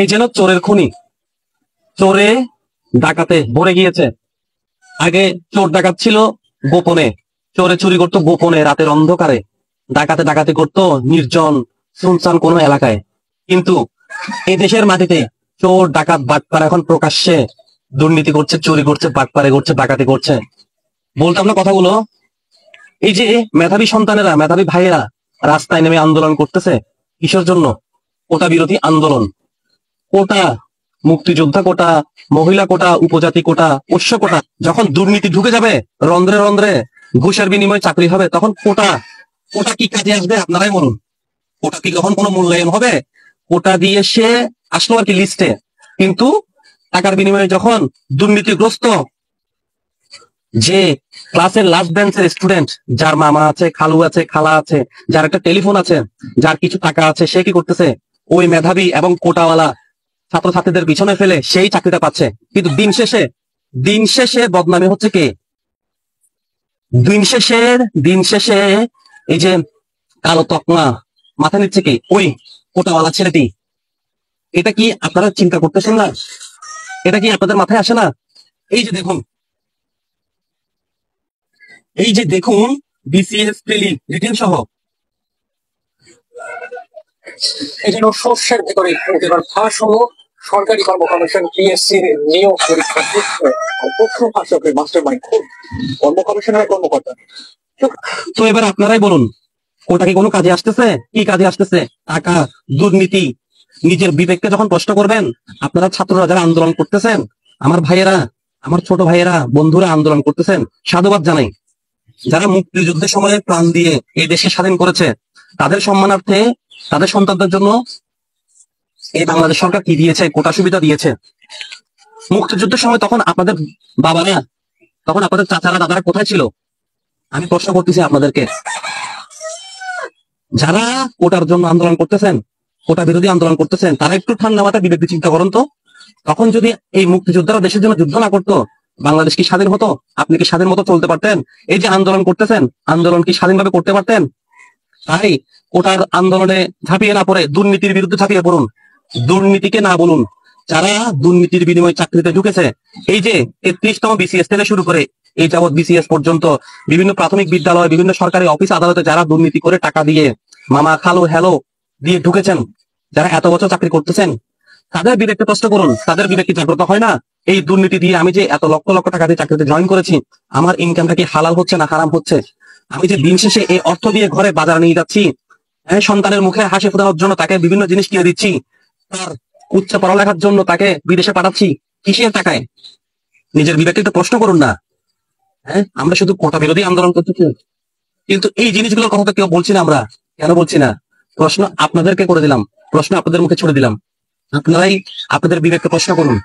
এই যেন চোরের খনি, চোরে ডাকাতে ভরে গিয়েছে। আগে চোর ডাকাত ছিল গোপনে, চোরে চুরি করতো গোপনে, রাতের অন্ধকারে, ডাকাতে ডাকাতি করতো নির্জন সুনসান কোন এলাকায়। কিন্তু এই দেশের মাটিতে চোর ডাকাত বাটপার এখন প্রকাশ্যে দুর্নীতি করছে, চুরি করছে, বাটপারে করছে, ডাকাতি করছে। বলতাম না কথাগুলো? এই যে মেধাবী সন্তানেরা, মেধাবী ভাইয়েরা রাস্তায় নেমে আন্দোলন করতেছে কিসের জন্য? কোটা বিরোধী আন্দোলন। কোটা, মুক্তিযোদ্ধা কোটা, মহিলা কোটা, উপজাতি কোটা, পোষ্য কোটা, যখন দুর্নীতি ঢুকে যাবে রন্ধ্রে রন্ধ্রে, ঘুষের বিনিময়ে চাকরি হবে, তখন কোটা, কোটা কি কাজে আসবে আপনারাই বলুন? কোটা কি কখন কোনো মূল্যায়ন হবে? কোটা দিয়ে সে আসলো আর কি লিস্টে, কিন্তু টাকার বিনিময়ে যখন দুর্নীতিগ্রস্ত যে ক্লাসের লাস্ট বেঞ্চের স্টুডেন্ট, যার মামা আছে, খালু আছে, খালা আছে, যার একটা টেলিফোন আছে, যার কিছু টাকা আছে, সে কি করতেছে? ওই মেধাবী এবং কোটাওয়ালা ছাত্রছাত্রীদের পিছনে ফেলে সেই চাকরিটা পাচ্ছে। কিন্তু দিন শেষে বদনামি হচ্ছে কে? দিন শেষে এই যে কালো তকমা মাথা নিচ্ছে কি? ওই কোটাওয়ালা ছেলেটি। এটা কি আপনারা চিন্তা করতেছেন না? এটা কি আপনাদের মাথায় আসে না? এই যে দেখুন, বিসিএস প্রিলি রিটেন সহ এজন্য শস্যের ভেতরে এবার ফাঁস হলো সরকারি কর্ম কমিশন পিএসসির নিয়োগ পরীক্ষার প্রশ্ন ফাঁসকের মাস্টার মাইন্ড কর্ম কমিশনের কর্মকর্তা। তো এবার আপনারাই বলুন, কোটা কি কোনো কাজে আসতেছে? কি কাজে আসতেছে? টাকা, দুর্নীতি। নিজের বিবেককে যখন প্রশ্ন করবেন, আপনারা ছাত্ররা যারা আন্দোলন করতেছেন, আমার ভাইয়েরা, আমার ছোট ভাইয়েরা, বন্ধুরা আন্দোলন করতেছেন, সাধুবাদ জানাই। যারা মুক্তিযুদ্ধের সময় প্রাণ দিয়ে এই দেশকে স্বাধীন করেছে, তাদের সম্মানার্থে, তাদের সন্তানদের জন্য এই বাংলাদেশ সরকার কি দিয়েছে? কোটা সুবিধা দিয়েছে। মুক্তিযুদ্ধের সময় তখন আপনাদের বাবারা, তখন আপনাদের চাচারা, দাদারা কোথায় ছিল? আমি প্রশ্ন করতেছি আপনাদেরকে। যারা কোটার জন্য আন্দোলন করতেছেন, কোটা বিরোধী আন্দোলন করতেছেন, তারা একটু ঠান্ডা মাথায় বিবেক চিন্তা করুন তো। তখন যদি এই মুক্তিযোদ্ধারা দেশের জন্য যুদ্ধ না করতো, বাংলাদেশ কি স্বাধীন হতো? আপনি কি স্বাধীন মতো চলতে পারতেন? এই যে আন্দোলন করতেছেন, আন্দোলন কি স্বাধীনভাবে করতে পারতেন? তাই কোটার আন্দোলনে ঝাঁপিয়ে না পড়ে দুর্নীতির বিরুদ্ধে ঝাঁপিয়ে পড়ুন। দুর্নীতিকে না বলুন। যারা দুর্নীতির বিনিময়ে চাকরিতে ঢুকেছে, এই যে 33তম বিসিএস থেকে শুরু করে এই যাবৎ বিসিএস পর্যন্ত বিভিন্ন প্রাথমিক বিদ্যালয়, বিভিন্ন সরকারি অফিস আদালতে যারা দুর্নীতি করে টাকা দিয়ে, মামা খালু হ্যালো দিয়ে ঢুকেছেন, যারা এত বছর চাকরি করতেছেন, তাদের বিবেককে প্রশ্ন করুন। তাদের বিবেক কি জাগ্রত হয় না? এই দুর্নীতি দিয়ে আমি যে এত লক্ষ লক্ষ টাকা দিয়ে চাকরিতে জয়েন করেছি, আমার ইনকামটা কি হালাল হচ্ছে না হারাম হচ্ছে? আমি যে দিন শেষে এই অর্থ দিয়ে ঘরে বাজার নিয়ে যাচ্ছি, সন্তানের মুখে হাসি ফোটানোর জন্য তাকে বিভিন্ন জিনিস কিনে দিচ্ছি, তার উচ্চ পড়ালেখার জন্য তাকে বিদেশে পাঠাচ্ছি, কিসের টাকায়? নিজের বিবেককে একটু প্রশ্ন করুন না। আমরা শুধু কোটা বিরোধী আন্দোলন করতেছি, কিন্তু এই জিনিসগুলোর কথা তো কেউ বলছি না। আমরা কেন বলছি না? প্রশ্ন আপনাদেরকে করে দিলাম, প্রশ্ন আপনাদের মুখে ছুড়ে দিলাম। আপনারাই আপনাদের বিবেককে প্রশ্ন করুন।